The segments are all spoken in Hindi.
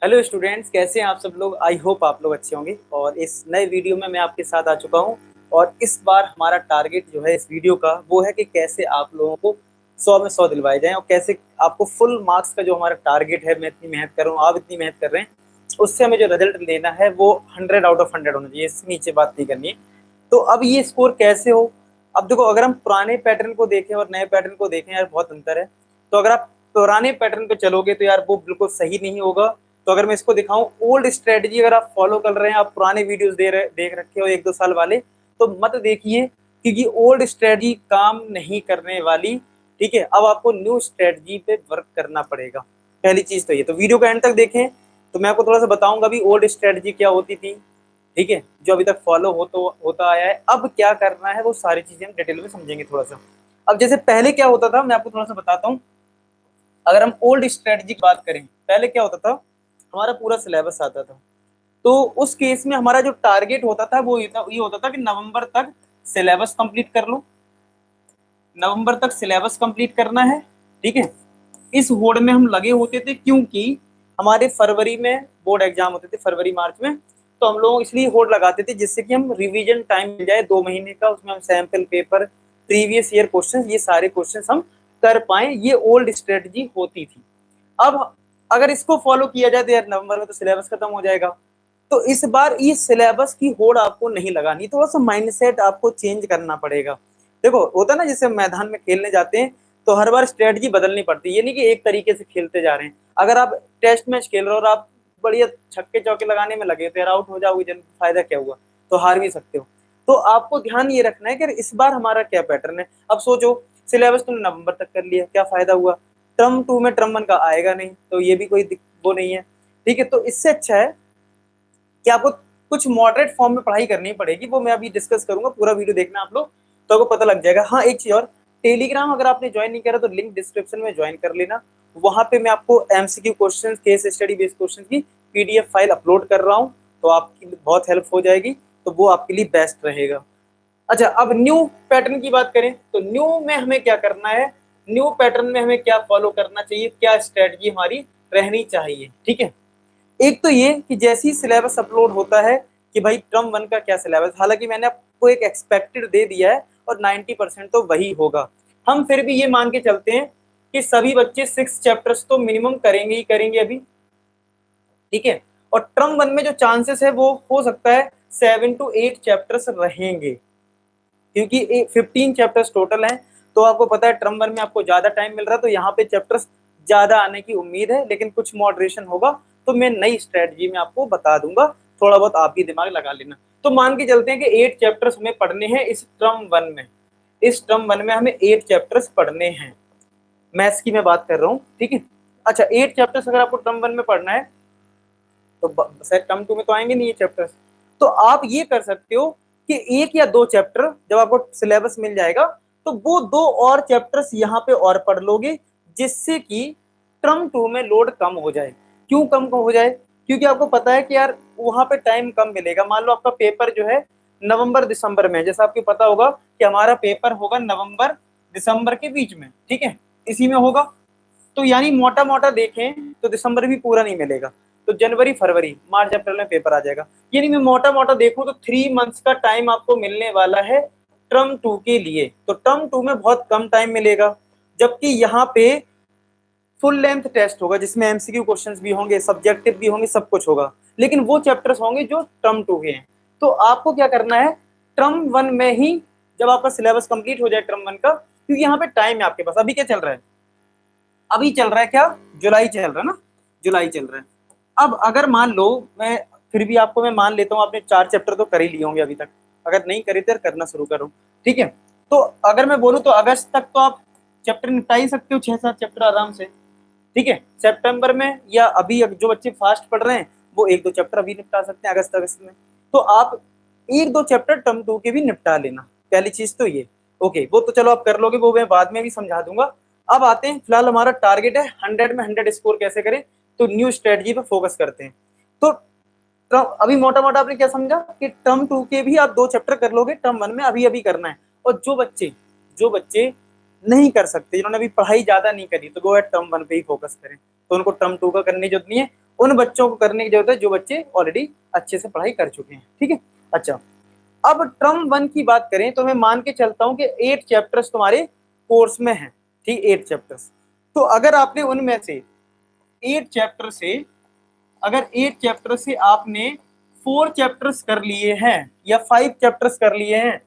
हेलो स्टूडेंट्स, कैसे हैं आप सब लोग। आई होप आप लोग अच्छे होंगे। और इस नए वीडियो में मैं आपके साथ आ चुका हूं। और इस बार हमारा टारगेट जो है इस वीडियो का वो है कि कैसे आप लोगों को 100 में 100 दिलवाए जाएं और कैसे आपको फुल मार्क्स का जो हमारा टारगेट है, मैं इतनी मेहनत कर रहा हूँ, आप इतनी मेहनत कर रहे हैं, उससे हमें जो रिजल्ट लेना है वो 100 आउट ऑफ 100 होना चाहिए। इससे नीचे बात नहीं करनी है। तो अब ये स्कोर कैसे हो। अब देखो, अगर हम पुराने पैटर्न को देखें और नए पैटर्न को देखें यार, बहुत अंतर है। तो अगर आप पुराने पैटर्न पे चलोगे तो यार वो बिल्कुल सही नहीं होगा। तो अगर मैं इसको दिखाऊं, ओल्ड स्ट्रेटजी अगर आप फॉलो कर रहे हैं, आप पुराने वीडियोस देख रखे हो 1-2 साल वाले, तो मत देखिए, क्योंकि ओल्ड स्ट्रेटजी काम नहीं करने वाली। ठीक है, अब आपको न्यू स्ट्रेटजी पे वर्क करना पड़ेगा। पहली चीज तो ये, तो वीडियो को एंड तक देखें तो मैं आपको थोड़ा सा बताऊंगा भी ओल्ड स्ट्रेटजी क्या होती थी। ठीक है, जो अभी तक फॉलो होता आया है, अब क्या करना है वो सारी चीजें हम डिटेल में समझेंगे थोड़ा सा। अब जैसे पहले क्या होता था, मैं आपको थोड़ा सा बताता हूँ। अगर हम ओल्ड स्ट्रेटजी की बात करें, पहले क्या होता था, हमारा पूरा सिलेबस आता था। तो उस केस में हमारा जो टारगेट होता था वो ये होता था कि नवंबर तक सिलेबस कंप्लीट कर लो, नवंबर तक सिलेबस कंप्लीट करना है। ठीक है, इस होड़ में हम लगे होते थे, क्योंकि हमारे फरवरी में बोर्ड एग्जाम होते थे, फरवरी मार्च में। तो हम लोग इसलिए होड़ लगाते थे जिससे कि हम रिवीजन टाइम मिल जाए 2 महीने का, उसमें हम sample paper, previous year question, ये सारे क्वेश्चन हम कर पाए। ये ओल्ड स्ट्रेटजी होती थी। अब अगर इसको फॉलो किया जाए तो यार नवंबर में तो सिलेबस खत्म हो जाएगा। तो इस बार इस सिलेबस की होड़ आपको नहीं लगानी, थोड़ा सा माइंडसेट आपको चेंज करना पड़ेगा। देखो, होता है ना, जैसे मैदान में खेलने जाते हैं तो हर बार स्ट्रेटजी बदलनी पड़ती है। ये नहीं कि एक तरीके से खेलते जा रहे हैं। अगर आप टेस्ट मैच खेल रहे हो और आप बढ़िया छक्के चौके लगाने में लगे तो यार आउट हो जाओगे, जन फायदा क्या हुआ, तो हार भी सकते हो। तो आपको ध्यान ये रखना है कि इस बार हमारा क्या पैटर्न है। अब सोचो, सिलेबस तुमने नवंबर तक कर लिया, क्या फायदा हुआ, टर्म 2 में टर्म 1 का आएगा नहीं, तो ये भी कोई वो नहीं है। ठीक है, तो इससे अच्छा है कि आपको कुछ मॉडरेट फॉर्म में पढ़ाई करनी पड़ेगी। वो मैं अभी डिस्कस करूंगा, पूरा वीडियो देखना आप लोग, तो आपको पता लग जाएगा। हाँ, एक चीज और, टेलीग्राम अगर आपने ज्वाइन नहीं करा तो लिंक डिस्क्रिप्शन में ज्वाइन कर लेना। वहां पे मैं आपको MCQ question, case study based question की पीडीएफ फाइल अपलोड कर रहा हूँ, तो आपकी बहुत हेल्प हो जाएगी। तो वो आपके लिए बेस्ट रहेगा। अच्छा, अब न्यू पैटर्न की बात करें तो न्यू में हमें क्या करना है, न्यू पैटर्न में हमें क्या फॉलो करना चाहिए, क्या स्ट्रेटजी हमारी रहनी चाहिए। ठीक है, एक तो ये कि जैसे ही सिलेबस अपलोड होता है कि भाई टर्म 1 का क्या सिलेबस, हालांकि मैंने आपको एक एक्सपेक्टेड दे दिया है और 90% तो वही होगा। हम फिर भी ये मान के चलते हैं कि सभी बच्चे 6 चैप्टर्स तो मिनिमम करेंगे ही करेंगे अभी। ठीक है, और टर्म 1 में जो चांसेस है वो हो सकता है 7 to 8 चैप्टर्स रहेंगे, क्योंकि 15 चैप्टर्स टोटल हैं। तो आपको पता है टर्म 1 में आपको ज्यादा टाइम मिल रहा है, तो यहाँ पे चैप्टर्स ज्यादा आने की उम्मीद है, लेकिन कुछ मॉडरेशन होगा। तो मैं नई स्ट्रेटजी में आपको बता दूंगा, थोड़ा बहुत आप भी दिमाग लगा लेना। तो मान के चलते हैं कि 8 चैप्टर्स हमें पढ़ने हैं इस टर्म 1 में। इस टर्म 1 में हमें 8 चैप्टर्स पढ़ने हैं, मैथ्स की मैं बात कर रहा हूँ। ठीक है, अच्छा, 8 चैप्टर्स अगर आपको टर्म 1 में पढ़ना है तो शायद टर्म 2 में तो आएंगे नहीं ये चैप्टर्स। तो आप ये कर सकते हो कि 1 या 2 चैप्टर जब आपको सिलेबस मिल जाएगा तो वो 2 और चैप्टर्स यहाँ पे और पढ़ लोगे, जिससे कि टर्म 2 में लोड कम हो जाए। क्यों कम हो जाए, क्योंकि आपको पता है कि यार वहां पे टाइम कम मिलेगा। मान लो आपका पेपर जो है नवंबर दिसंबर में, जैसा आपको पता होगा कि हमारा पेपर होगा नवंबर दिसंबर के बीच में। ठीक है, इसी में होगा। तो यानी मोटा मोटा देखें तो दिसंबर भी पूरा नहीं मिलेगा, तो जनवरी फरवरी मार्च अप्रैल में पेपर आ जाएगा। यानी मैं मोटा मोटा देखूं तो 3 मंथ्स का टाइम आपको मिलने वाला है टर्म 2 के लिए। तो टर्म 2 में बहुत कम टाइम मिलेगा, जबकि यहाँ पे फुल लेंथ टेस्ट होगा जिसमें एमसीक्यू क्वेश्चंस भी होंगे, सब्जेक्टिव भी होंगे, सब कुछ होगा। लेकिन वो चैप्टर्स होंगे जो टर्म 2 के हैं। तो आपको क्या करना है, टर्म 1 में ही जब आपका सिलेबस कंप्लीट हो जाए टर्म 1 का, क्योंकि यहाँ पे टाइम है आपके पास। अभी क्या चल रहा है, अभी चल रहा है क्या, जुलाई चल रहा है ना, जुलाई चल रहा है। अब अगर मान लो, मैं फिर भी आपको मैं मान लेता हूँ आपने 4 चैप्टर तो कर ही लिए होंगे अभी तक, अगर नहीं करे तो करना शुरू करो। ठीक है, तो अगर मैं बोलूँ तो अगस्त तक तो आप चैप्टर निपटा ही सकते हो, 6-7 चैप्टर आराम से। ठीक है, सितंबर में या अभी जो बच्चे फास्ट पढ़ रहे हैं वो 1-2 चैप्टर अभी निपटा सकते हैं अगस्त में। तो आप 1-2 चैप्टर टर्म 2 के भी निपटा लेना, पहली चीज तो ये। ओके, वो तो चलो आप कर लोगे, वो मैं बाद में भी समझा दूंगा। अब आते हैं, फिलहाल हमारा टारगेट है 100 में 100 स्कोर कैसे करें, तो न्यू स्ट्रेटजी पे फोकस करते हैं। तो अभी मोटा मोटा आपने क्या समझा कि टर्म 2 के भी आप 2 चैप्टर कर लोगे, टर्म 1 में अभी अभी करना है। और जो बच्चे नहीं कर सकते, जिन्होंने अभी पढ़ाई ज्यादा नहीं करी, तो वो है टर्म 1 पे ही फोकस करें, तो उनको टर्म 2 का करने की जरूरत नहीं है। उन बच्चों को करने की जरूरत है जो बच्चे ऑलरेडी अच्छे से पढ़ाई कर चुके हैं। ठीक है, अच्छा अब टर्म 1 की बात करें तो मैं मान के चलता हूं कि 8 चैप्टर्स तुम्हारे कोर्स में हैं। ठीक, 8 चैप्टर्स। तो अगर आपने उनमें से 8 चैप्टर से अगर 8 चैप्टर से आपने 4 चैप्टर्स कर लिए हैं या 5 चैप्टर्स कर लिए हैं,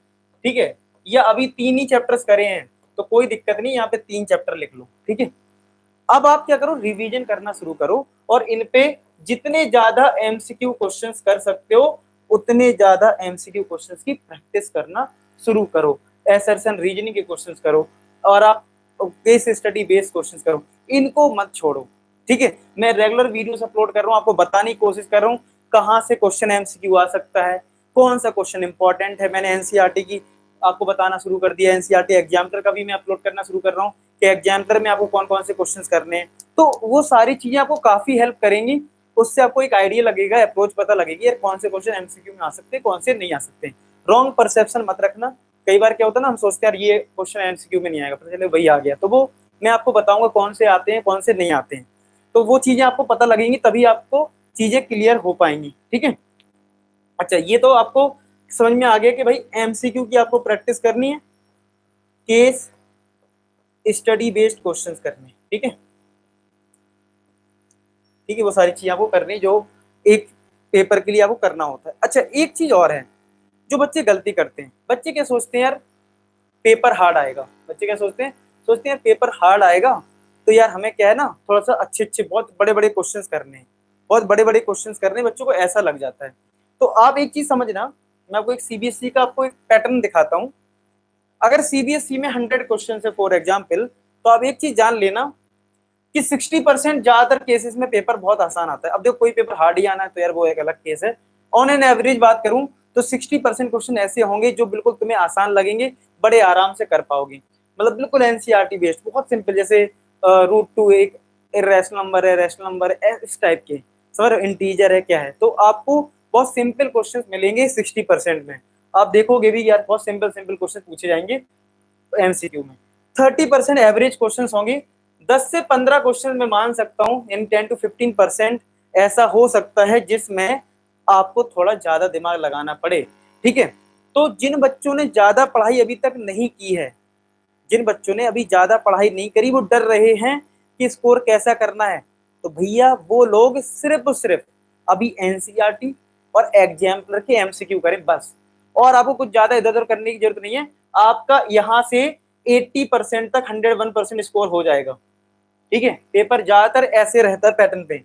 ठीक है, या अभी 3 ही चैप्टर्स करे हैं, तो कोई दिक्कत नहीं, यहाँ पे 3 चैप्टर लिख लो। ठीक है, अब आप क्या करो, रिवीजन करना शुरू करो और इन पे जितने ज्यादा एमसीक्यू क्वेश्चंस कर सकते हो उतने ज्यादा एमसीक्यू क्वेश्चंस की प्रैक्टिस करना शुरू करो। एसर्शन रीजनिंग के क्वेश्चंस करो और आप केस स्टडी बेस्ड क्वेश्चंस करो, इनको मत छोड़ो। ठीक है, मैं रेगुलर वीडियोस अपलोड कर रहा हूँ, आपको बताने की कोशिश कर रहा हूँ कहाँ से क्वेश्चन एमसीक्यू आ सकता है, कौन सा क्वेश्चन इंपॉर्टेंट है। मैंने एनसीईआरटी की आपको बताना शुरू कर दिया, एनसीईआरटी एग्जामिनर का भी मैं अपलोड करना शुरू कर रहा हूँ कि एग्जामिनर में आपको कौन कौन से क्वेश्चंस करने हैं। तो वो सारी चीजें आपको काफी हेल्प करेंगी, उससे आपको एक आइडिया लगेगा, अप्रोच पता लगेगी यार कौन से क्वेश्चन एमसीक्यू में आ सकते हैं, कौन से नहीं आ सकते। रॉन्ग परसेप्शन मत रखना। कई बार क्या होता है ना, हम सोचते हैं यार ये क्वेश्चन एमसीक्यू में नहीं आएगा, पता चले वही आ गया। तो वो मैं आपको बताऊंगा कौन से आते हैं कौन से नहीं आते हैं, तो वो चीजें आपको पता लगेंगी, तभी आपको चीजें क्लियर हो पाएंगी। ठीक है, अच्छा ये तो आपको समझ में आ गया कि भाई एमसीक्यू की आपको प्रैक्टिस करनी है, केस स्टडी बेस्ड क्वेश्चंस करने। ठीक है, ठीक है, वो सारी चीजें आपको करनी जो एक पेपर के लिए आपको करना होता है। अच्छा एक चीज और है, जो बच्चे गलती करते हैं, बच्चे क्या सोचते हैं यार पेपर हार्ड आएगा, बच्चे क्या सोचते हैं पेपर हार्ड आएगा तो यार हमें क्या है ना थोड़ा सा अच्छे अच्छे बहुत बड़े बड़े क्वेश्चंस करने हैं, बहुत बड़े बड़े क्वेश्चंस करने हैं, बच्चों को ऐसा लग जाता है। तो आप एक चीज समझना, मैं आपको एक सीबीएसई का आपको एक पैटर्न दिखाता हूँ। अगर सीबीएसई में 100 क्वेश्चन है फॉर एग्जाम्पल, तो आप एक चीज जान लेना कि 60% ज्यादातर केसेस में पेपर बहुत आसान आता है। अब देखो कोई पेपर हार्ड ही आना है तो यार वो एक अलग केस है। ऑन एन एवरेज बात करूं तो 60% क्वेश्चन ऐसे होंगे जो बिल्कुल तुम्हें आसान लगेंगे, बड़े आराम से कर पाओगे, मतलब बिल्कुल एनसीईआरटी बेस्ड, बहुत सिंपल, जैसे रूट टू एक इरेशनल नंबर है, रैशनल नंबर है, इस टाइप के, सर इंटीजर है क्या है, तो आपको बहुत सिंपल क्वेश्चन मिलेंगे 60% में। आप देखोगे भी यार बहुत सिंपल सिंपल क्वेश्चन पूछे जाएंगे एमसीक्यू में। 30% एवरेज क्वेश्चन होंगे, 10 से 15 क्वेश्चन मैं मान सकता हूँ, यानी 10 to 15% ऐसा हो सकता है जिसमें आपको थोड़ा ज्यादा दिमाग लगाना पड़े। ठीक है, तो जिन बच्चों ने ज्यादा पढ़ाई अभी तक नहीं की है, जिन बच्चों ने अभी ज्यादा पढ़ाई नहीं करी, वो डर रहे हैं कि स्कोर कैसा करना है, तो भैया वो लोग सिर्फ सिर्फ अभी एनसीईआरटी और एग्जाम्पलर के एमसीक्यू करें बस, और आपको कुछ ज्यादा इधर उधर करने की जरूरत नहीं है। आपका यहाँ से 80% तक 101% स्कोर हो जाएगा। ठीक है, पेपर ज्यादातर ऐसे रहता है पैटर्न पे।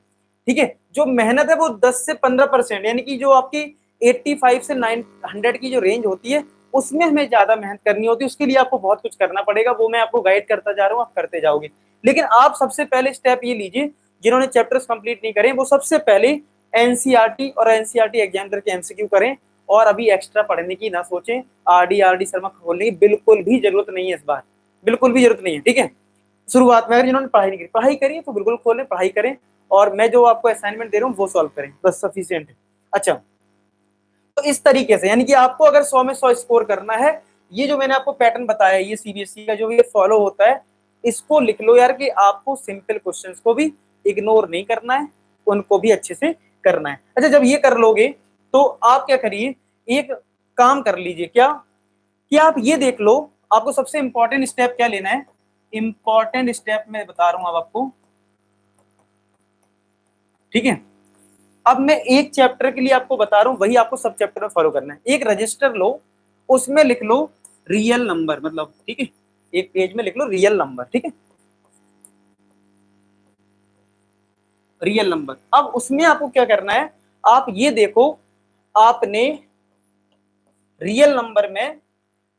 ठीक है, जो मेहनत है वो 10 से 15%, यानी कि जो आपकी 85 से 900 की जो रेंज होती है उसमें हमें ज्यादा मेहनत करनी होती है, उसके लिए आपको बहुत कुछ करना पड़ेगा, वो मैं आपको गाइड करता जा रहा हूँ, आप करते जाओगे। लेकिन आप सबसे पहले स्टेप ये लीजिए, जिन्होंने चैप्टर्स कंप्लीट नहीं करे वो सबसे पहले एनसीईआरटी और एनसीईआरटी एग्जामिनर के एमसीक्यू करें, और अभी एक्स्ट्रा पढ़ने की ना सोचें। आरडी शर्मा खोलने की बिल्कुल भी जरूरत नहीं है इस बार, बिल्कुल भी जरूरत नहीं है। ठीक है, शुरुआत में अगर जिन्होंने पढ़ाई नहीं करी, पढ़ाई करिए तो बिल्कुल खोलें, पढ़ाई करें, और मैं जो आपको असाइनमेंट दे रहा हूँ वो सॉल्व करें, बस सफिशिएंट है। अच्छा, तो इस तरीके से, यानी कि आपको अगर 100 में 100 स्कोर करना है, ये जो मैंने आपको पैटर्न बताया, ये सीबीएसई का जो ये फॉलो होता है, इसको लिख लो यार कि आपको सिंपल क्वेश्चंस को भी इग्नोर नहीं करना है, उनको भी अच्छे से करना है। अच्छा, जब ये कर लोगे तो आप क्या करिए, एक काम कर लीजिए, क्या कि आप ये देख लो आपको सबसे इंपॉर्टेंट स्टेप क्या लेना है। इंपॉर्टेंट स्टेप मैं बता रहा हूं अब आपको। ठीक है, अब मैं एक चैप्टर के लिए आपको बता रहा हूं, वही आपको सब चैप्टर में फॉलो करना है। एक रजिस्टर लो, उसमें लिख लो रियल नंबर, मतलब ठीक है, एक पेज में लिख लो रियल नंबर। ठीक है, रियल नंबर। अब उसमें आपको क्या करना है, आप ये देखो आपने रियल नंबर में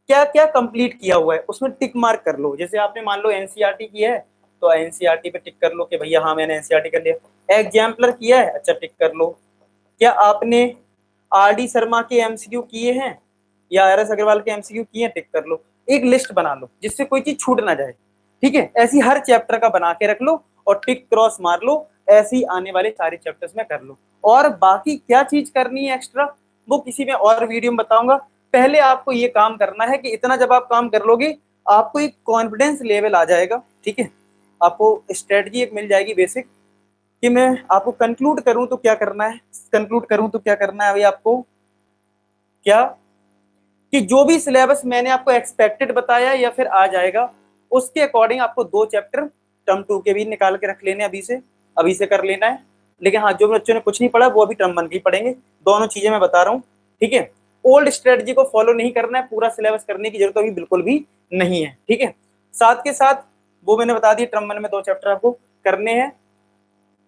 क्या क्या कंप्लीट किया हुआ है, उसमें टिक मार्क कर लो। जैसे आपने मान लो एनसीईआरटी की है तो एनसीईआरटी पे टिक कर लो कि भैया हाँ मैंने एनसीईआरटी कर लिया। एग्जाम्पलर किया है, अच्छा टिक कर लो। क्या आपने आरडी शर्मा के एमसीक्यू किए हैं या आर एस अग्रवाल के एमसीक्यू किए हैं, टिक कर लो। एक लिस्ट बना लो जिससे कोई चीज छूट ना जाए। ठीक है, ऐसी हर चैप्टर का बना के रख लो और टिक क्रॉस मार लो, ऐसे ही आने वाले सारे चैप्टर्स में कर लो। और बाकी क्या चीज करनी है एक्स्ट्रा, वो किसी में और वीडियो में बताऊंगा। पहले आपको ये काम करना है कि इतना जब आप काम कर लोगे आपको एक कॉन्फिडेंस लेवल आ जाएगा। ठीक है, आपको स्ट्रेटजी एक मिल जाएगी बेसिक, कि मैं आपको कंक्लूड करूं तो क्या करना है, अभी आपको क्या, कि जो भी सिलेबस मैंने आपको एक्सपेक्टेड बताया या फिर आ जाएगा, उसके अकॉर्डिंग आपको 2 चैप्टर टर्म 2 के भी निकाल के रख लेने, अभी से कर लेना है। लेकिन हाँ, जो बच्चों ने कुछ नहीं पढ़ा वो अभी टर्म 1 की पढ़ेंगे। दोनों चीजें मैं बता रहा हूँ, ठीक है। ओल्ड स्ट्रेटजी को फॉलो नहीं करना है, पूरा सिलेबस करने की जरूरत अभी बिल्कुल भी नहीं है, ठीक है। साथ के साथ वो मैंने बता दिया, टर्म 1 में 2 चैप्टर आपको करने हैं,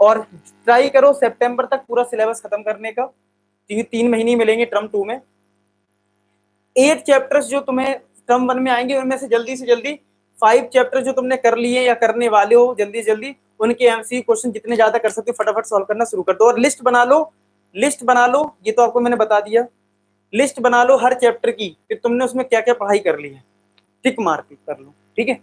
और ट्राई करो सितंबर तक पूरा सिलेबस खत्म करने का, क्योंकि 3 महीने मिलेंगे टर्म 2 में। 8 चैप्टर्स जो तुम्हें टर्म 1 में आएंगे, उनमें से जल्दी 5 चैप्टर जो तुमने कर लिए या करने वाले हो, जल्दी से जल्दी उनके एमसीक्यू क्वेश्चन जितने ज्यादा कर सकते हो फटाफट सॉल्व करना शुरू कर दो। और लिस्ट बना लो, ये तो आपको मैंने बता दिया। लिस्ट बना लो हर चैप्टर की, कि तुमने उसमें क्या क्या पढ़ाई कर ली है, टिक मार्क कर लो, ठीक है।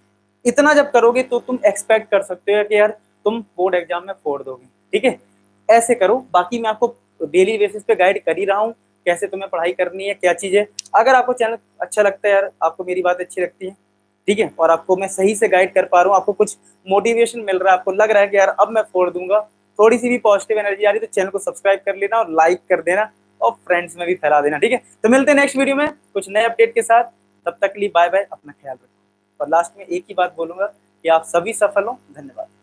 इतना जब करोगे तो तुम एक्सपेक्ट कर सकते हो कि यार तुम बोर्ड एग्जाम में फोड़ दोगे, ठीक है। ऐसे करो। बाकी मैं आपको डेली बेसिस पे गाइड कर ही रहा हूँ, कैसे तुम्हें पढ़ाई करनी है, क्या चीजें। अगर आपको चैनल अच्छा लगता है यार, आपको मेरी बात अच्छी लगती है, ठीक है, और आपको मैं सही से गाइड कर पा रहा हूँ, आपको कुछ मोटिवेशन मिल रहा है, आपको लग रहा है कि यार अब मैं फोड़ दूंगा, थोड़ी सी भी पॉजिटिव एनर्जी आ रही है, तो चैनल को सब्सक्राइब कर लेना और लाइक कर देना और फ्रेंड्स में भी फैला देना, ठीक है। तो मिलते हैं नेक्स्ट वीडियो में कुछ नए अपडेट के साथ। तब तक के लिए बाय बाय, अपना ख्याल रखो। और लास्ट में एक ही बात बोलूंगा कि आप सभी सफल हो। धन्यवाद।